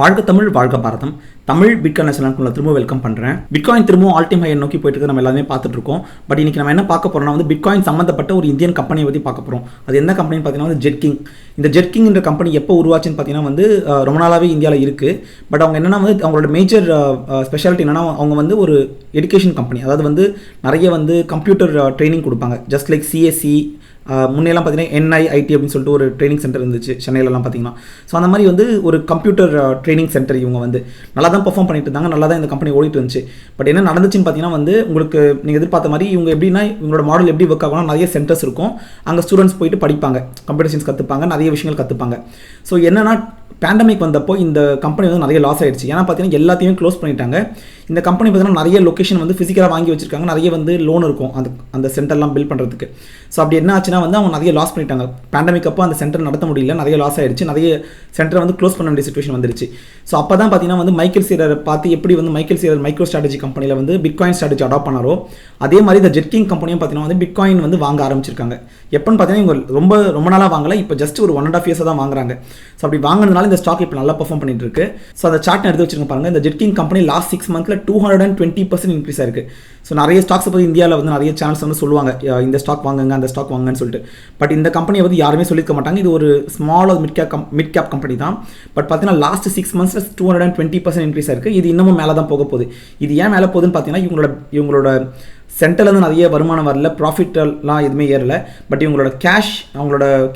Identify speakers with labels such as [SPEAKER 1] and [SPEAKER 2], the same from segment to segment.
[SPEAKER 1] வாழ்க தமிழ் வாழ்க பாரதம். தமிழ் பிட்காயின் சேனலுக்குள்ள திரும்ப வெல்கம் பண்ணுறேன். பிட்காயின் திரும்பவும் ஆல் டைம் ஹை நோக்கி போயிட்டு இருக்கு, நம்ம எல்லாமே பார்த்துட்டு இருக்கோம். பட் இன்னைக்கு நம்ம என்ன பார்க்க போறோம்னா வந்து பிட்காயின் சம்மந்தப்பட்ட ஒரு இந்தியன் கம்பெனியை பற்றி பார்க்க போகிறோம். அது என்ன கம்பெனி பார்த்தீங்கன்னா வந்து ஜெட்கிங். இந்த ஜெட்கிங் என்ற கம்பெனி எப்போ உருவாச்சுன்னு பார்த்தீங்கன்னா வந்து ரொம்ப நாளாகவே இந்தியாவில் இருக்குது. பட் அவங்க என்னன்னா வந்து அவங்களோட மேஜர் ஸ்பெஷாலிட்டி என்னன்னா அவங்க வந்து ஒரு எஜுகேஷன் கம்பெனி. அதாவது வந்து நிறைய வந்து கம்ப்யூட்டர் ட்ரைனிங் கொடுப்பாங்க. ஜஸ்ட் லைக் சிஎஸ்சி முன்னெல்லாம் பார்த்தீங்கன்னா NIIT அப்படின்னு சொல்லிட்டு ஒரு ட்ரைனிங் சென்டர் இருந்துச்சு சென்னையிலலாம் பார்த்தீங்கன்னா. ஸோ அந்த மாதிரி வந்து ஒரு கம்ப்யூட்டர் ட்ரைனிங் சென்டர் இவங்க வந்து நல்லா தான் பெர்ஃபார்ம் பண்ணிட்டு இருந்தாங்க, நல்லா தான் இந்த கம்பெனி ஓடிட்டு இருந்துச்சு. பட் என்ன நடந்துச்சுன்னு பார்த்தீங்கன்னா வந்து உங்களுக்கு நீங்கள் எதிர்பார்த்த மாதிரி இவங்க எப்படின்னா இவங்களோட மாடல் எப்படி ஒர்க் ஆகணும், நிறைய சென்டர்ஸ் இருக்கும், அங்கே ஸ்டூடெண்ட்ஸ் போயிட்டு படிப்பாங்க, கம்ப்யூட்டர் சயின்ஸ் கற்றுப்பாங்க, நிறைய விஷயங்கள் கற்றுப்பாங்க. ஸோ என்னன்னா பேண்டமிக் வந்தப்போ இந்த கம்பெனி வந்து நிறைய லாஸ் ஆயிடுச்சு. ஏன்னா பார்த்தீங்கன்னா எல்லாத்தையுமே க்ளோஸ் பண்ணிட்டாங்க. இந்த கம்பெனி பார்த்தீங்கன்னா நிறைய லொக்கேஷன் வந்து ஃபிசிக்கலாக வாங்கி வச்சிருக்காங்க, நிறைய வந்து லோன் இருக்கும் அந்த சென்டர்லாம் பில்ட் பண்ணுறதுக்கு. ஸோ அப்படி என்ன ஆச்சுன்னா வந்து அவங்க நிறைய லாஸ் பண்ணிட்டாங்க. பேண்டமிக் அப்போ அந்த சென்டர் நடத்த முடியல, நிறைய லாஸ் ஆயிடுச்சு, நிறைய சென்டரை வந்து க்ளோஸ் பண்ண வேண்டிய சிச்சுவேஷன் வந்துருச்சு. ஸோ அப்போ தான் பார்த்தீங்கன்னா வந்து மைக்கேல் சேலரை பார்த்து எப்படி வந்து மைக்கேல் சேலர் மைக்ரோ ஸ்ட்ராட்டஜி கம்பெனியில் வந்து பிட்காயின் ஸ்ட்ராட்டஜி அடாப்ட் பண்ணாரோ அதே மாதிரி இந்த ஜெட்கிங் கம்பெனியும் பார்த்தீங்கன்னா வந்து பிட்காயின் வந்து வாங்க ஆரம்பிச்சிருக்காங்க. எப்போன்னு பார்த்தீங்கன்னா இவங்க ரொம்ப நாளாக வாங்கல, இப்போ ஜஸ்ட் ஒரு 1.5 years தான் வாங்குறாங்க. ஸோ அப்படி வாங்கினதுனால இந்த ஸ்டாக் இப்போ நல்லா பெர்ஃபார்ம் பண்ணிட்டு இருக்கு. ஸோ அந்த சார்ட் எடுத்து வச்சிருக்க பாருங்க. இந்த ஜெட்கிங் கம்பெனி லாஸ்ட் 6 months 220% இன்க்ரீஸ் ஆயிருக்கு. ஸோ நிறைய ஸ்டாக்ஸ் பற்றி இந்தியாவில் வந்து நிறைய சேனல்ஸ் வந்து சொல்லுவாங்க இந்த ஸ்டாக் வாங்குங்க அந்த ஸ்டாக் வாங்குங்கன்னு சொல்லிட்டு. பட் இந்த கம்பெனியை வந்து யாருமே சொல்லியிருக்க மாட்டாங்க. இது ஒரு ஸ்மால் மிட் கேப் கம்பெனி தான். பட் பார்த்தீங்கன்னா லாஸ்ட் 6 months 220% இன்க்ரீஸ் ஆயிருக்கு. இது இன்னமும் மேலே தான் போக போகுது. இது ஏன் மேலே போகுதுன்னு பார்த்தீங்கன்னா இவங்களோட சென்டர்லேருந்து நிறைய வருமானம் வரல, ப்ராஃபிட்லாம் எதுவுமே ஏறல. பட் அவங்களோட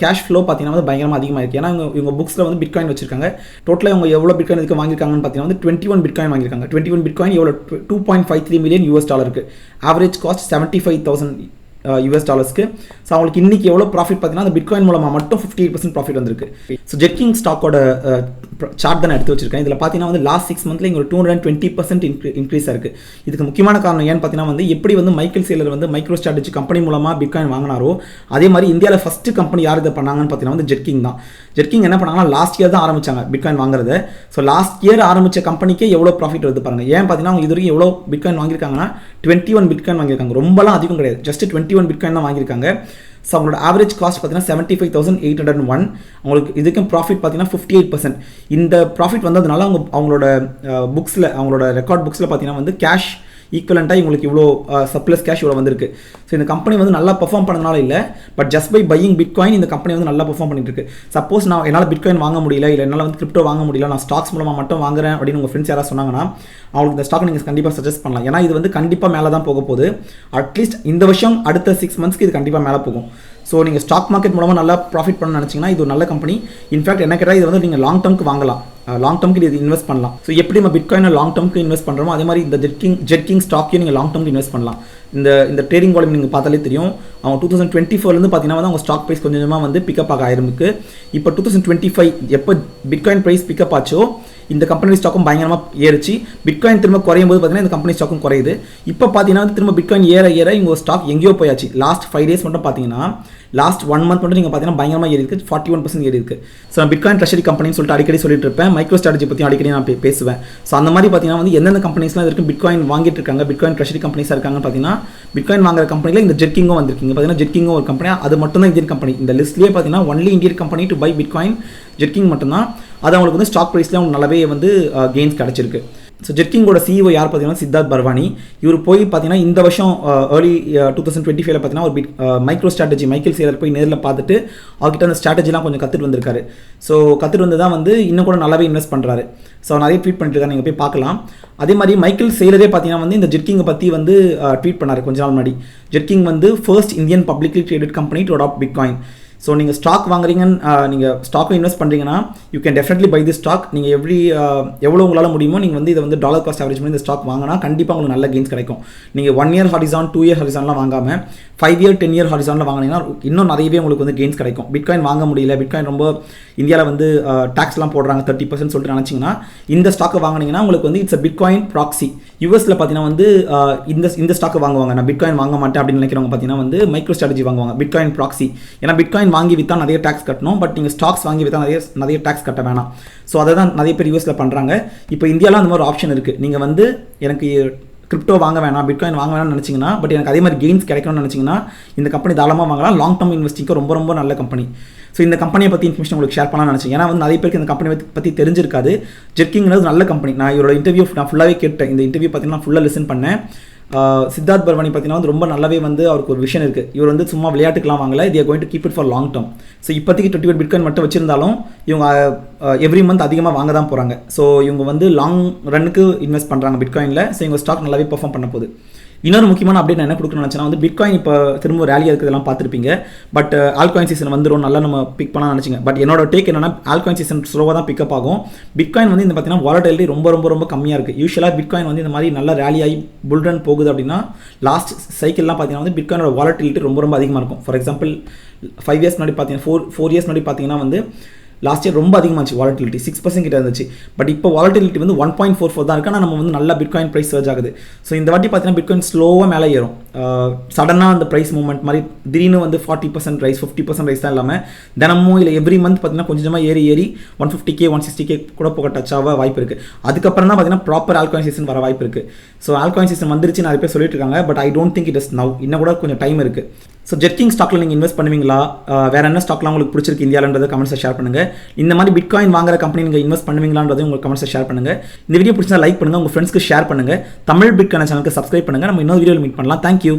[SPEAKER 1] கேஷ் ஃப்ளோ பார்த்தீங்கன்னா வந்து பயங்கரமாக அதிகமாக இருக்குது. ஏன்னா இவங்க புக்ஸில் வந்து பிட்காயின் வச்சிருக்காங்க. டோட்டலாக இவங்க எவ்வளோ பிட்காயின் இதுக்கு வாங்கியிருக்காங்கன்னு பார்த்தீங்கன்னா வந்து 21 பிட்காயின் வாங்கியிருக்காங்க. 21 பிட்காயின் எவ்வளோ $2.53 million இருக்குது. Average cost $75,000. ஸோ அவங்களுக்கு இன்னைக்கு எவ்வளோ ப்ராஃபிட் பார்த்தீங்கன்னா அந்த பிட்காயின் மூலமாக மட்டும் 58% ப்ராஃபிட் வந்திருக்கு. ஸோ ஜெட்கிங் ஸ்டாக்கோட சார்ட் தான் எடுத்து வச்சிருக்கேன். இதில் பார்த்தீங்கன்னா வந்து லாஸ்ட் 6 months இங்கே ஒரு 220% இன்க்ரீஸ் இருக்குது. இதுக்கு முக்கியமான காரணம் ஏன்னு பார்த்தீங்கன்னா வந்து எப்படி வந்து மைக்கேல் சேலர் வந்து மைக்ரோ ஸ்ட்ராட்டஜி கம்பெனி மூலமாக பிட்காயின் வாங்கினாரோ அதே மாதிரி இந்தியாவில் ஃபஸ்ட்டு கம்பெனி யார் இதை பண்ணாங்கன்னு பார்த்தீங்கன்னா வந்து ஜெட்கிங் தான். ஜெட்கிங் என்ன பண்ணாங்கன்னா லாஸ்ட் இயர் தான் ஆரம்பிச்சாங்க பிட்காயின் வாங்குறது. ஸோ லாஸ்ட் இயர் ஆரம்பித்த கம்பெனிக்கே எவ்வளோ ப்ராஃபிட் வருது பாருங்கள். ஏன் பார்த்தீங்கன்னா அவங்க இது வரைக்கும் எவ்வளோ பிட்காயின் வாங்கியிருக்காங்கன்னா 21 பிட்காயின் வாங்கியிருக்காங்க. ரொம்பலாம் அதிகம் கிடையாது, ஜஸ்ட் 21 பிட்காயின் தான் வாங்கியிருக்காங்க. ஸோ அவங்களோட ஆவரேஜ் காஸ்ட் பார்த்தீங்கன்னா 75,801. அவங்களுக்கு இதுக்கும் ப்ராஃபிட் பார்த்தீங்கன்னா 58%. இந்த ப்ராஃபிட் வந்ததுனால அவங்களோட புக்ஸில் அவங்களோட ரெக்கார்ட் புக்ஸில் பார்த்தீங்கன்னா வந்து கேஷ் ஈக்குவலண்ட்டாக இவங்களுக்கு இவ்வளோ சர்ப்ளஸ் கேஷ் இவ்வளோ வந்திருக்கு. ஸோ இந்த கம்பெனி வந்து நல்லா பெர்ஃபார்ம் பண்ணதுனால இல்லை, but just by buying bitcoin இந்த கம்பெனி வந்து நல்லா பெர்ஃபார்ம் பண்ணிட்டு இருக்கு. சப்போஸ் நான் என்னால் பிட்காயின் வாங்க முடியல, இல்லை என்னால் வந்து கிரிப்டோ வாங்க முடியல, நான் ஸ்டாக்ஸ் மூலமாக மட்டும் வாங்குறேன் அப்படின்னு உங்கள் ஃப்ரெண்ட்ஸ் யாராவது சொன்னாங்கன்னா அவங்களுக்கு இந்த ஸ்டாக் நீங்கள் கண்டிப்பாக சஜஸ்ட் பண்ணலாம். ஏன்னா இது வந்து கண்டிப்பாக மேலே தான் போக போகுது. அட்லீஸ்ட் இந்த வருஷம் அடுத்த 6 monthsக்கு இது கண்டிப்பாக மேலே போகும். ஸோ நீங்கள் ஸ்டாக் மார்க்கெட் மூலமாக நல்லா ப்ராஃபிட் பண்ண நினச்சிங்கன்னா இது ஒரு நல்ல கம்பெனி. இன்ஃபேக்ட் என்ன கேட்டால் இது வந்து நீங்கள் லாங் டர்முக்கு வாங்கலாம், லாங் டர்முக்கு இது இன்வெஸ்ட் பண்ணலாம். ஸோ எப்படி நம்ம பிட்காயினை லாங் டர்முக்கு இன்வெஸ்ட் பண்ணுறோமோ அதே மாதிரி இந்த ஜெட்கிங் ஸ்டாக்கையும் நீங்கள் லாங் டர்முக்கு இன்வெஸ்ட் பண்ணலாம். இந்த ட்ரேடிங் வால்யூம் நீங்கள் பார்த்தாலே தெரியும். அவங்க 2024 பார்த்தீங்கன்னா வந்து அவங்க ஸ்டாக் ப்ரைஸ் கொஞ்சமாக வந்து பிக்கப் ஆக ஆயிருக்கு. இப்போ 2025 எப்போ பிட்காயின் ப்ரைஸ் பிக்கப் ஆச்சோ இந்த கம்பெனி ஸ்டாக்கும் பயங்கரமாக ஏறிச்சு. பிட்காயின் திரும்ப குறையும் போது பார்த்தீங்கன்னா இந்த கம்பெனி ஸ்டாக்கும் குறையுது. இப்போ பார்த்தீங்கன்னா வந்து திரும்ப பிட்காயின் ஏற இவங்க ஸ்டாக் எங்கேயோ போயாச்சு. லாஸ்ட் 5 days மட்டும் பார்த்தீங்கன்னா லாஸ்ட் 1 month மட்டும் நீங்கள் பார்த்தீங்கன்னா பயங்கரமாக ஏறி இருக்குது, 41% ஏறி இருக்குது. ஸோ நான் பிட்காயின் ட்ரெஷரி கம்பெனின்னு சொல்லிட்டு அடிக்கடி சொல்லிட்டு இருப்பேன். மைக்ரோ ஸ்ட்ராட்டஜி பற்றி அடிக்கடி நான் பேசுவேன். ஸோ அந்த மாதிரி பார்த்தீங்கன்னா வந்து எந்தெந்த கம்பெனிஸ்லாம் இதுக்கு பிட்காயின் வாங்கிட்டு இருக்காங்க, பிட்காயின் ட்ரெஷரி கம்பெனிஸாக இருக்காங்கன்னு பார்த்தீங்கன்னா பிட்காயின் வாங்குற கம்பெனியில் இந்த ஜெட்கிங்கும் வந்திருக்கீங்க. பார்த்தீங்கன்னா ஜெட்கிங்கும் ஒரு கம்பெனி, அது மட்டும் தான் இந்தியன் கம்பெனி. இந்த லிஸ்ட்லேயே பார்த்தீங்கன்னா only Indian company to buy bitcoin Jetking மட்டும்தான். அது அவங்களுக்கு வந்து ஸ்டாக் ப்ரைஸில் அவங்க நல்லாவே வந்து கெயின்ஸ் கிடச்சிருக்கு. ஸோ ஜெட்கிங்கோட CEO யார் பார்த்தீங்கன்னா சித்தார்த் பர்வானி. இவர் போய் பார்த்தீங்கன்னா இந்த வருஷம் ஏர்லி 2025 பார்த்தீங்கன்னா ஒரு மைக்ரோ ஸ்ட்ராட்டஜி மைக்கேல் சேலர் போய் நேரில் பார்த்துட்டு அவர்கிட்ட அந்த ஸ்ட்ராட்டஜிலாம் கொஞ்சம் கற்றுட்டு வந்திருக்காரு. ஸோ கற்றுட்டு வந்து தான் வந்து இன்னும் கூட நல்லாவே இன்வெஸ்ட் பண்ணுறாரு. ஸோ நிறைய ட்வீட் பண்ணிட்டு இருக்காரு, நீங்கள் போய் பார்க்கலாம். அதே மாதிரி மைக்கேல் சேலரே பார்த்தீங்கன்னா வந்து இந்த ஜெட்கிங்கை பற்றி வந்து ட்வீட் பண்ணார் கொஞ்ச நாள் முன்னாடி. ஜெட்கிங் வந்து first Indian publicly traded company to adopt bitcoin. So நீங்கள் ஸ்டாக் வாங்குறீங்கன்னு நீங்கள் ஸ்டாக்கும் இன்வெஸ்ட் பண்ணுறீங்கன்னா you can definitely buy the stock. நீங்கள் எவ்வளோ உங்களால் முடியுமோ நீங்கள் வந்து இதை வந்து டாலர் காஸ்ட் ஆவரேஜ் பண்ணி இந்த ஸ்டாக் வாங்கினா கண்டிப்பாக உங்களுக்கு நல்ல கெயின்ஸ் கிடைக்கும். நீங்கள் 1 year ஹாரிசான் 2 year ஹாரிசான்லாம் வாங்காமல் 5 year 10 year ஹாரிசானில் வாங்கினீங்கன்னா இன்னும் நிறையவே உங்களுக்கு வந்து கெயின்ஸ் கிடைக்கும். பிட்காயின் வாங்க முடியல, பிட்காயின் ரொம்ப இந்தியாவில் வந்து டாக்ஸ்லாம் போடுறாங்க 30% சொல்லிட்டு நினச்சிங்கன்னா இந்த ஸ்டாக்கை வாங்கினீங்கன்னா உங்களுக்கு வந்து இட்ஸ் பிட்காயின் ப்ராக்ஸி. யூஎஸில் பார்த்தீங்கன்னா வந்து இந்த ஸ்டாக்கை வாங்குவாங்க. நான் பிட்காயின் வாங்க மாட்டேன் அப்படின்னு நினைக்கிறவங்க பார்த்தீங்கன்னா வந்து மைக்ரோ ஸ்ட்ராட்டஜி வாங்குவாங்க, பிட்காயின் ப்ராக்ஸி. ஏன்னா பிட்காயின் வாங்கி விற்றா நிறைய டேக்ஸ் கட்டணும், பட் நீங்கள் ஸ்டாக்ஸ் வாங்கி விற்றா நிறைய டேக்ஸ் கட்ட வேணாம். ஸோ அதை தான் நிறைய பேர் யூஎஸில் பண்ணுறாங்க. இப்போ இந்தியாவில் அந்த மாதிரி ஆப்ஷன் இருக்குது. நீங்கள் வந்து எனக்கு கிரிப்டோ வாங்க வேணாம், பிட்காயின் வாங்க வேணாம்னு நினச்சிங்கன்னா, பட் எனக்கு அதே மாதிரி கெயின்ஸ் கிடைக்கணும்னு நினச்சிங்கன்னா இந்த கம்பெனி தாராளமாக வாங்கலாம். லாங் டர்ம் இன்வெஸ்டிங்க்கு ரொம்ப ரொம்ப நல்ல கம்பெனி. ஸோ இந்த கம்பெனியை பற்றி இன்ஃபர்மேஷன் உங்களுக்கு ஷேர் பண்ணலாம்னு நினச்சேன். ஏன்னா வந்து நிறைய பேருக்கு இந்த கம்பெனி பற்றி தெரிஞ்சிருக்காது. ஜெர்க்கிங்கிறது நல்ல கம்பெனி. நான் இவரோட இன்டர்வியூ நான் ஃபுல்லாகவே கேட்டேன். இந்த இன்டர்வியூ பார்த்தீங்கன்னா நான் ஃபுல்லாக லிசன் பண்ணேன். சித்தார்த் பர்வானி பார்த்தீங்கன்னா வந்து ரொம்ப நல்லாவே வந்து அவருக்கு ஒரு விஷயம் இருக்குது. இவர் வந்து சும்மா விளையாட்டுக்கெலாம் வாங்கல, இது going to keep it for long term. So இப்போதைக்கு 28 பிட்காயின் மட்டும் வச்சிருந்தாலும் இவங்க எவ்ரி மந்த் அதிகமாக வாங்க தான் போகிறாங்க. ஸோ இவங்க வந்து லாங் ரன்னுக்கு இன்வெஸ்ட் பண்ணுறாங்க பிட்காயினில். ஸோ இவங்க ஸ்டாக் நல்லாவே பெர்ஃபார்ம் பண்ண போகுது. இன்னொரு முக்கியமான அப்டேட் நான் என்ன கொடுக்கணும்னு நினச்சேன்னா வந்து பிட்காயின் இப்போ திரும்ப ரேலியாக இருக்கிறதெல்லாம் பார்த்துருப்பீங்க. பட் ஆல்காயின் சீசன் வந்துடும், நல்லா நம்ம பிக் பண்ணலாம் நினச்சிங்க. பட் என்னோட டேக் என்னன்னா ஆல்காயின் சீசன் ஸ்லோவாக தான் பிக்கப் ஆகும். பிட்காயின் வந்து இந்த பார்த்தீங்கன்னா வாலட்டிலிட்டி ரொம்ப ரொம்ப ரொம்ப கம்மியாக இருக்குது. யூஸ்வலாக பிட்காயின் வந்து இந்த மாதிரி நல்லா ரேலி ஆகி புல் ரன் போகுது அப்படின்னா லாஸ்ட் சைக்கிள்லாம் பார்த்தீங்கன்னா வந்து பிட்காயினோட வாலட்டிலிட்டி ரொம்ப ரொம்ப அதிகமாக இருக்கும். ஃபார் எக்ஸாம்பிள் 5 இயர்ஸ் முன்னாடி பார்த்தீங்கன்னா 4 இயர்ஸ் முன்னாடி பார்த்தீங்கன்னா வந்து லாஸ்ட் இயர் ரொம்ப அதிகமாச்சு வாலட்டிலிட்டி, 6% கிட்ட இருந்துச்சு. பட் இப்போ வாலட்டிலிட்டி வந்து 1.44 தான் இருக்குது. ஆனால் நம்ம வந்து நல்லா பிட்காயின் ப்ரைஸ் சர்ஜ் ஆகுது. ஸோ இந்த வாட்டி பார்த்தீங்கன்னா பிட்காயின் ஸ்லோவாக மேலே ஏறும். சடனாக அந்த ப்ரைஸ் மூவ்மெண்ட் மாதிரி திடீர்னு வந்து 40% ரைஸ் 50% ரைஸ் தான் இல்லாமல் தினமும் இல்லை எவ்ரி மந்த் பார்த்தீங்கன்னா கொஞ்சமாக ஏறி 150K 160K கூட போக டச் ஆக வாய்ப்பு இருக்குது. அதுக்கப்புறம் தான் பார்த்தீங்கன்னா ப்ராப்பர் ஆல்காயின் சீசன் வர வாய்ப்பு இருக்குது. ஸோ ஆல்காயின் சீசன் வந்துருச்சு நிறைய பேர் சொல்லிட்டு இருக்காங்க. But I don't think it is now. இன்னும் கூட கொஞ்சம் டைம் இருக்குது. ஸோ ஜெர்க்கிங் ஸ்டாக்ல நீங்கள் இன்வெஸ்ட் பண்ணுவீங்களா? வேறு என்ன ஸ்டாக்லாம் உங்களுக்கு பிடிச்சிருக்கு இந்தியாவிலன்றதை கமெண்ட்ஸை ஷேர் பண்ணுங்கள். இந்த மாதிரி பிட்காயின் வாங்குற கம்பெனி நீங்கள் இன்வெஸ்ட் பண்ணுவீங்களான்றதை உங்களுக்கு கமெண்ட்ஸை ஷேர் பண்ணுங்கள். இந்த வீடியோ பிடிச்சா லைக் பண்ணுங்கள், உங்கள் ஃப்ரெண்ட்ஸ்க்கு ஷேர் பண்ணுங்கள். தமிழ் பிட்காயின் சேனலுக்கு சப்ஸ்கிரைப் பண்ணுங்கள். நம்ம இன்னொரு வீடியோவில் மீட் பண்ணலாம். தேங்க்யூ.